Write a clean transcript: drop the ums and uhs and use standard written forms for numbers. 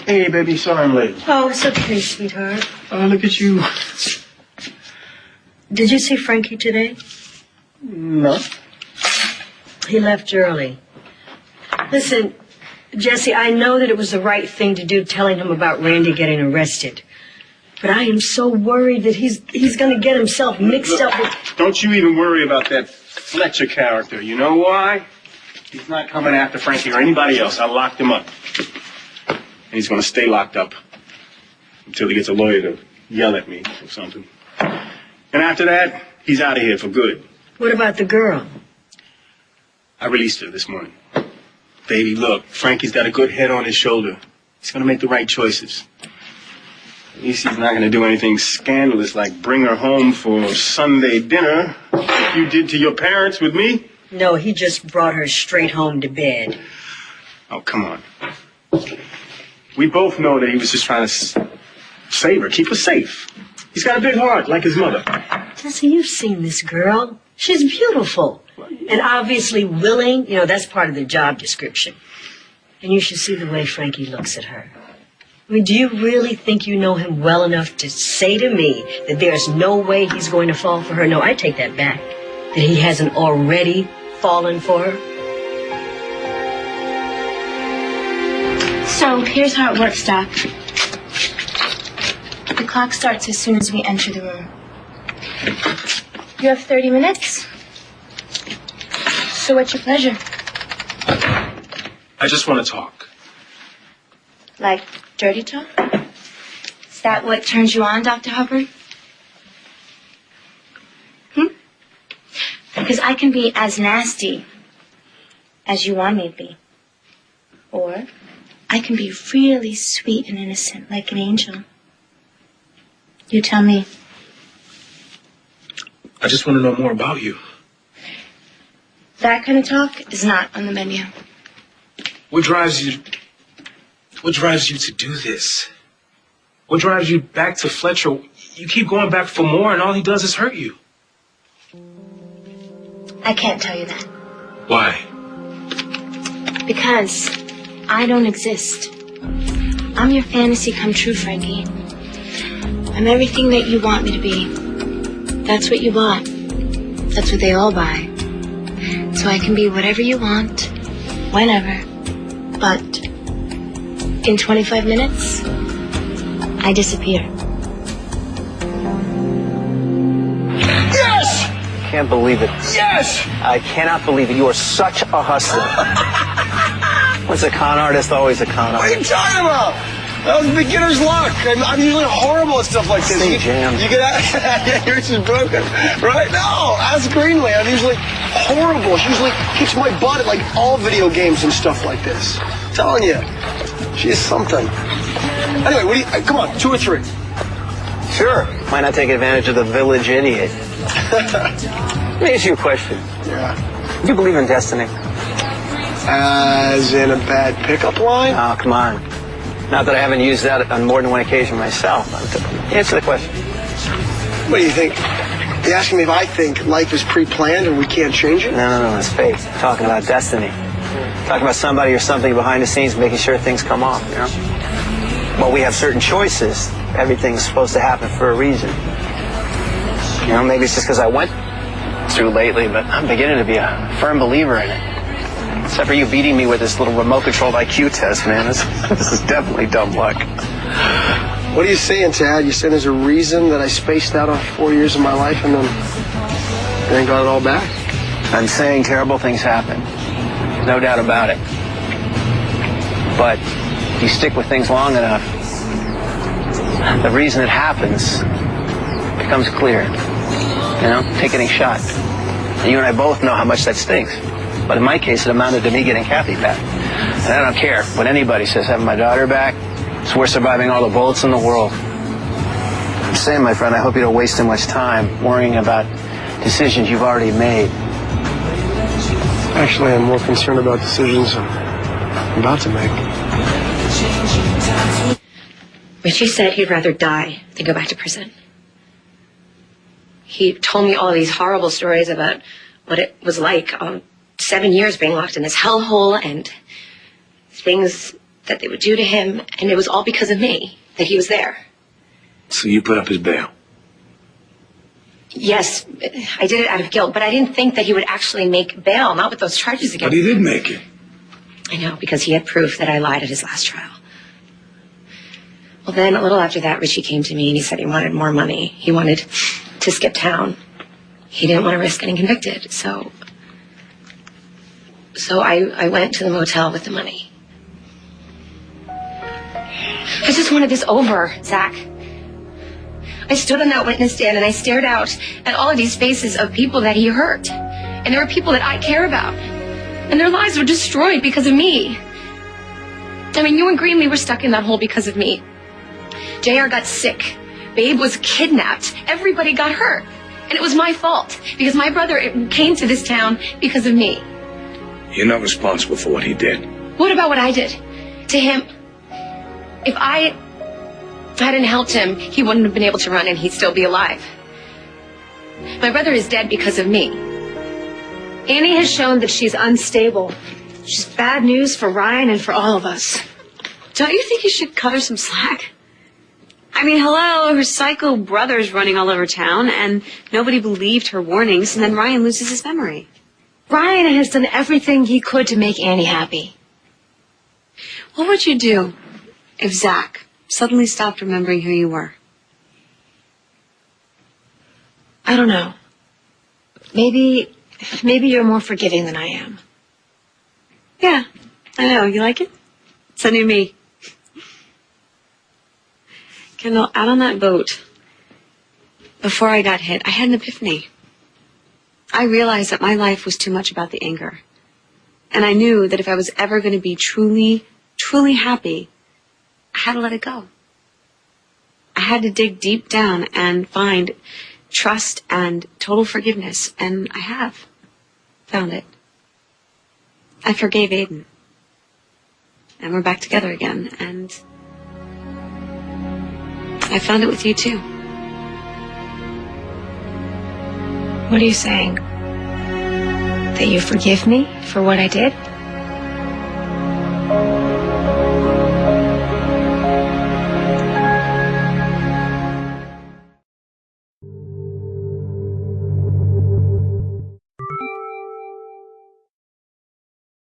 Hey, baby, sorry I'm late. Oh, it's okay, sweetheart. Oh, look at you. Did you see Frankie today? No. He left early. Listen, Jesse, I know that it was the right thing to do telling him about Randy getting arrested. But I am so worried that he's going to get himself mixed up with... Don't you even worry about that Fletcher character. You know why? He's not coming after Frankie or anybody else. I locked him up. And he's going to stay locked up until he gets a lawyer to yell at me or something. And after that, he's out of here for good. What about the girl? I released her this morning. Baby, look, Frankie's got a good head on his shoulder. He's going to make the right choices. At least he's not going to do anything scandalous like bring her home for Sunday dinner like you did to your parents with me. No, he just brought her straight home to bed. Oh, come on. We both know that he was just trying to save her, keep her safe. He's got a big heart, like his mother. Jesse, you've seen this girl. She's beautiful. And obviously willing. You know, that's part of the job description. And you should see the way Frankie looks at her. I mean, do you really think you know him well enough to say to me that there's no way he's going to fall for her? No, I take that back. That he hasn't already fallen for her. So, here's how it works, Doc. The clock starts as soon as we enter the room. You have 30 minutes. So what's your pleasure? I just want to talk. Like dirty talk? Is that what turns you on, Dr. Hubbard? Because I can be as nasty as you want me to be. Or I can be really sweet and innocent, like an angel. You tell me. I just want to know more about you. That kind of talk is not on the menu. What drives you to do this? What drives you back to Fletcher? You keep going back for more, and all he does is hurt you. I can't tell you that. Why? Because I don't exist. I'm your fantasy come true, Frankie. I'm everything that you want me to be. That's what you bought. That's what they all buy. So I can be whatever you want, whenever. But in 25 minutes, I disappear. Yes! Can't believe it. Yes! I cannot believe it. You are such a hustler. What's a con artist? Always a con What are artist. you talking about? That was beginner's luck. I'm usually horrible at stuff like this. Stay jammed. You get yeah, yours is broken, right? No, ask Greenway. I'm usually horrible. She usually kicks my butt at like all video games and stuff like this. I'm telling you, she is something. Anyway, what do you? Come on, 2 or 3. Sure. Might not take advantage of the village idiot. Let me ask you a question. Yeah. Do you believe in destiny? As in a bad pickup line? Oh, come on. Not that I haven't used that on more than one occasion myself. Answer the question. What do you think? Are you asking me if I think life is pre-planned and we can't change it? No, it's fate. Talking about destiny. Talking about somebody or something behind the scenes making sure things come off, you know? Well, we have certain choices. Everything's supposed to happen for a reason. You know, maybe it's just because I went through lately, but I'm beginning to be a firm believer in it. Except for you beating me with this little remote-controlled IQ test, man. This is definitely dumb luck. What are you saying, Tad? You saying there's a reason that I spaced out on 4 years of my life and then got it all back? I'm saying terrible things happen. No doubt about it. But if you stick with things long enough, the reason it happens becomes clear. You know, take getting shot. And you and I both know how much that stinks. But in my case, it amounted to me getting Kathy back. And I don't care what anybody says, having my daughter back, it's worth surviving all the bullets in the world. I'm saying, my friend, I hope you don't waste too much time worrying about decisions you've already made. Actually, I'm more concerned about decisions I'm about to make. Richie said he'd rather die than go back to prison. He told me all these horrible stories about what it was like 7 years being locked in this hellhole and things that they would do to him, and it was all because of me that he was there. So you put up his bail? Yes, I did it out of guilt, but I didn't think that he would actually make bail, not with those charges against But he did make it. I know, because he had proof that I lied at his last trial. Well, then, a little after that, Richie came to me and he said he wanted more money. He wanted to skip town. He didn't want to risk getting convicted, so I went to the motel with the money. I just wanted this over, Zach. I stood on that witness stand and I stared out at all of these faces of people that he hurt. And there were people that I care about. And their lives were destroyed because of me. I mean, you and Greenlee were stuck in that hole because of me. JR got sick. Babe was kidnapped. Everybody got hurt. And it was my fault. Because my brother came to this town because of me. You're not responsible for what he did. What about what I did to him? If I hadn't helped him, he wouldn't have been able to run and he'd still be alive. My brother is dead because of me. Annie has shown that she's unstable. She's bad news for Ryan and for all of us. Don't you think you should cut her some slack? I mean, hello, her psycho brother's running all over town, and nobody believed her warnings, and then Ryan loses his memory. Ryan has done everything he could to make Annie happy. What would you do if Zach suddenly stopped remembering who you were? I don't know. Maybe you're more forgiving than I am. Yeah, I know. You like it? It's a new me. Kendall, out on that boat, before I got hit, I had an epiphany. I realized that my life was too much about the anger. And I knew that if I was ever going to be truly, truly happy, I had to let it go. I had to dig deep down and find trust and total forgiveness, and I have found it. I forgave Aiden. And we're back together again, and I found it with you too. What are you saying? That you forgive me for what I did?